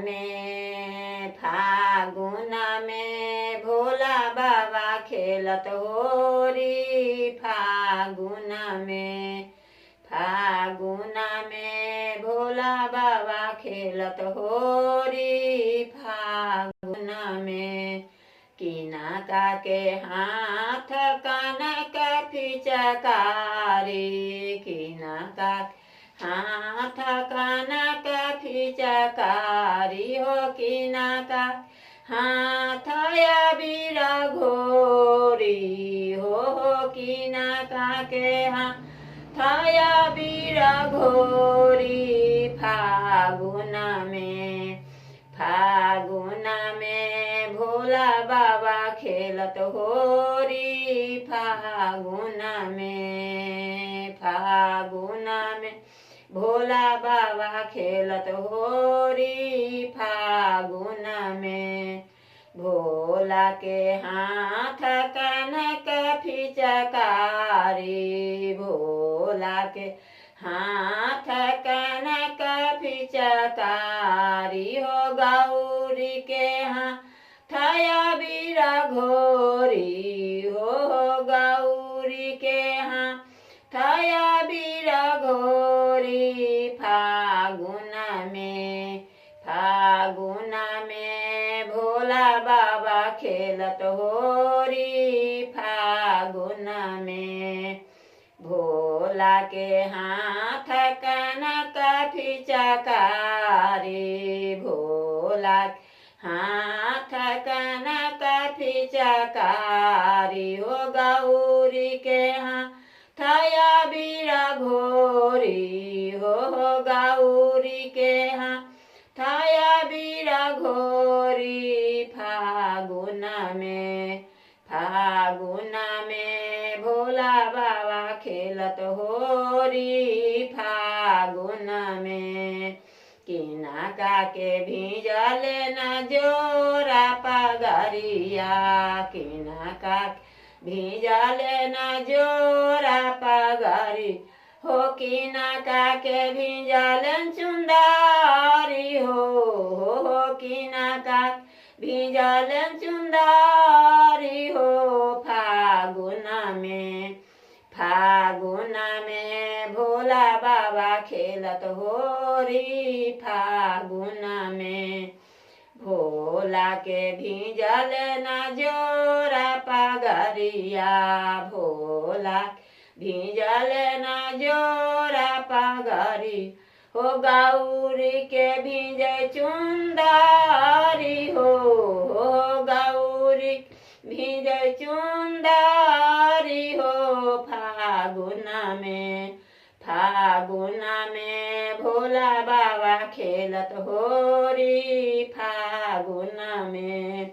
में फागुन में भोला बाबा खेलत होरी फागुन में भोला बाबा खेलत होरी फागुन में किना का के हाथ कनक फिचकारी किना का हाथ कनक फिचकारी हो किना का हाथ अबीर घोरी हो किना का के हाथ अबीर घोरी फागुन में भोला बाबा खेलत होरी फागुन में भोला बाबा खेलत होरी फागुन में भोला के हाथ कनक फिचकारी भोला के हाथ कनक फिचकारी हो गौरी के हाथ अबीर घोरी हो गौरी के हाथ अबीर घोरी फागुन में भोला बाबा खेलत होरी फागुन में भोला के हाथ कनक फिचकारी भोला हाथ कनक फिचकारी हो गौरी के हाथ अबीर घोरी हो गौरी के हाथ अबीर घोरी फागुन में भोला बाबा खेलत होरी फागुन में किना का के भीजल न जोरा पगरिया किना का भीजल न जोरा पगरी हो किना का के भीजल चुंदारी हो किना का भीजल चुंदारी हो फागुन में भोला बाबा खेलत होरी फागुन में भोला के भीजल न जोरा पगरिया भोला भीजल न जोरा पगरी हो गौरी के भीजे चुंदारी हो गौरी भीजे चुंदारी हो फागुन में भोला बाबा खेलत होरी फागुन में।